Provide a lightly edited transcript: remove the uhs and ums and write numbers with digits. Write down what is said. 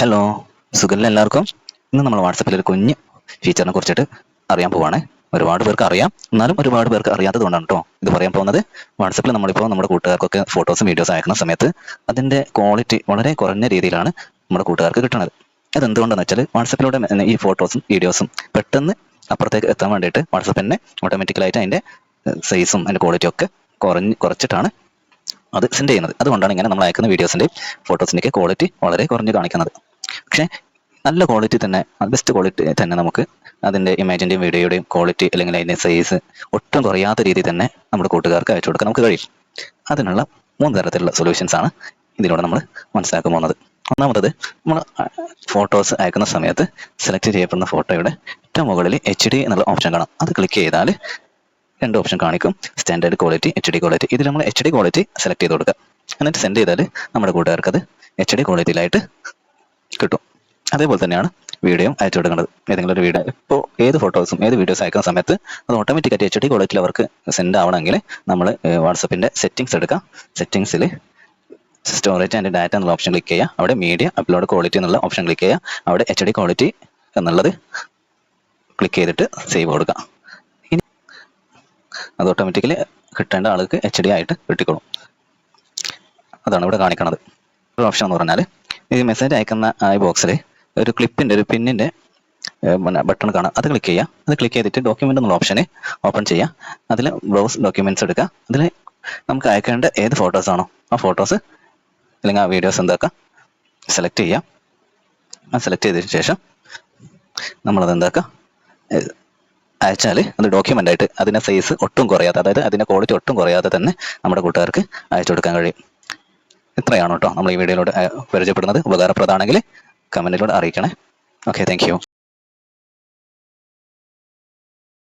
Hello, സുഖല്ല എല്ലാവർക്കും. ഇന്ന് നമ്മൾ വാട്സപ്പിൽ ഒരു കുഞ്ഞ് ഫീച്ചറിനെ കുറിച്ചിട്ട് അറിയാൻ പോവാണ്. ഒരുപാട് പേർക്ക് അറിയാം, എന്നാലും ഒരുപാട് പേർക്ക് അറിയാത്തത് കൊണ്ടാണ് കേട്ടോ ഇത് പറയാൻ പോകുന്നത്. വാട്സപ്പിൽ നമ്മളിപ്പോൾ നമ്മുടെ കൂട്ടുകാർക്കൊക്കെ ഫോട്ടോസും വീഡിയോസും അയക്കുന്ന സമയത്ത് അതിൻ്റെ ക്വാളിറ്റി വളരെ കുറഞ്ഞ രീതിയിലാണ് നമ്മുടെ കൂട്ടുകാർക്ക് കിട്ടുന്നത്. അതെന്തുകൊണ്ടാണെന്ന് വെച്ചാൽ വാട്സപ്പിലൂടെ ഈ ഫോട്ടോസും വീഡിയോസും പെട്ടെന്ന് അപ്പുറത്തേക്ക് എത്താൻ വേണ്ടിയിട്ട് വാട്സപ്പ് തന്നെ ഓട്ടോമാറ്റിക്കലായിട്ട് അതിൻ്റെ സൈസും അതിൻ്റെ ക്വാളിറ്റി ഒക്കെ കുറച്ചിട്ടാണ് അത് സെൻഡ് ചെയ്യുന്നത്. അതുകൊണ്ടാണ് ഇങ്ങനെ നമ്മൾ അയക്കുന്ന വീഡിയോസിൻ്റെയും ഫോട്ടോസിൻ്റെയൊക്കെ ക്വാളിറ്റി വളരെ കുറഞ്ഞ് കാണിക്കുന്നത്. പക്ഷേ നല്ല ക്വാളിറ്റി തന്നെ, ബെസ്റ്റ് ക്വാളിറ്റി തന്നെ നമുക്ക് അതിൻ്റെ ഇമേജിൻ്റെയും വീഡിയോയുടെയും ക്വാളിറ്റി അല്ലെങ്കിൽ അതിൻ്റെ സൈസ് ഒട്ടും കുറയാത്ത രീതിയിൽ തന്നെ നമ്മുടെ കൂട്ടുകാർക്ക് അയച്ചു കൊടുക്കാൻ നമുക്ക് കഴിയും. അതിനുള്ള 3 തരത്തിലുള്ള സൊല്യൂഷൻസ് ആണ് ഇതിലൂടെ നമ്മൾ മനസ്സിലാക്കാൻ പോകുന്നത്. ഒന്നാമത്തത്, നമ്മൾ ഫോട്ടോസ് അയക്കുന്ന സമയത്ത് സെലക്ട് ചെയ്യപ്പെടുന്ന ഫോട്ടോയുടെ ഏറ്റവും മുകളിൽ HD എന്നുള്ള ഓപ്ഷൻ കാണാം. അത് ക്ലിക്ക് ചെയ്താൽ 2 ഓപ്ഷൻ കാണിക്കും: സ്റ്റാൻഡേർഡ് ക്വാളിറ്റി, HD ക്വാളിറ്റി. ഇതിൽ നമ്മൾ HD ക്വാളിറ്റി സെലക്ട് ചെയ്ത് കൊടുക്കുക. എന്നിട്ട് സെൻഡ് ചെയ്താൽ നമ്മുടെ കൂട്ടുകാർക്ക് അത് HD ക്വാളിറ്റിയിലായിട്ട് കിട്ടും. അതേപോലെ തന്നെയാണ് വീഡിയോ അയച്ചു കൊടുക്കേണ്ടത്. ഏതെങ്കിലും ഒരു വീഡിയോ, ഇപ്പോൾ ഏത് ഫോട്ടോസും ഏത് വീഡിയോസ് അയക്കുന്ന സമയത്ത് അത് ഓട്ടോമാറ്റിക്കായിട്ട് HD ക്വാളിറ്റിയിൽ അവർക്ക് സെൻഡ് ആവണമെങ്കിൽ നമ്മൾ വാട്സപ്പിൻ്റെ സെറ്റിംഗ്സ് എടുക്കുക. സെറ്റിംഗ്സിൽ സ്റ്റോറേജ് ആൻഡ് ഡാറ്റ എന്നുള്ള ഓപ്ഷൻ ക്ലിക്ക് ചെയ്യുക. അവിടെ മീഡിയ അപ്ലോഡ് ക്വാളിറ്റി എന്നുള്ള ഓപ്ഷൻ ക്ലിക്ക് ചെയ്യുക. അവിടെ HD ക്വാളിറ്റി എന്നുള്ളത് ക്ലിക്ക് ചെയ്തിട്ട് സേവ് കൊടുക്കുക. അത് ഓട്ടോമാറ്റിക്കലി കിട്ടേണ്ട ആൾക്ക് HD ആയിട്ട് കിട്ടിക്കോളും. അതാണ് ഇവിടെ കാണിക്കുന്നത്. ഒരു ഓപ്ഷൻ എന്ന് പറഞ്ഞാൽ, ഈ മെസ്സേജ് അയക്കുന്ന ആ ബോക്സിൽ ഒരു ക്ലിപ്പിൻ്റെ ഒരു പിന്നിൻ്റെ ബട്ടൺ കാണാം. അത് ക്ലിക്ക് ചെയ്യുക. അത് ക്ലിക്ക് ചെയ്തിട്ട് ഡോക്യുമെൻ്റ് എന്നുള്ള ഓപ്ഷന് ഓപ്പൺ ചെയ്യുക. അതിൽ ബ്രൗസ് ഡോക്യുമെൻറ്റ്സ് എടുക്കുക. അതിൽ നമുക്ക് അയക്കേണ്ട ഏത് ഫോട്ടോസാണോ ആ ഫോട്ടോസ് അല്ലെങ്കിൽ ആ വീഡിയോസ് എന്താക്കുക സെലക്ട് ചെയ്യുക. ആ സെലക്ട് ചെയ്തതിന് ശേഷം നമ്മളത് എന്താക്കുക അയച്ചാൽ അത് ഡോക്യുമെൻ്റ് ആയിട്ട് അതിൻ്റെ സൈസ് ഒട്ടും കുറയാതെ, അതായത് അതിൻ്റെ ക്വാളിറ്റി ഒട്ടും കുറയാതെ തന്നെ നമ്മുടെ കൂട്ടുകാർക്ക് അയച്ചു കൊടുക്കാൻ കഴിയും. ഇത്രയാണ് കേട്ടോ നമ്മൾ ഈ വീഡിയോയിലൂടെ പരിചയപ്പെടുന്നത്. ഉപകാരപ്രദമാണെങ്കിൽ കമൻറ്റിലൂടെ അറിയിക്കണേ. Okay, thank you.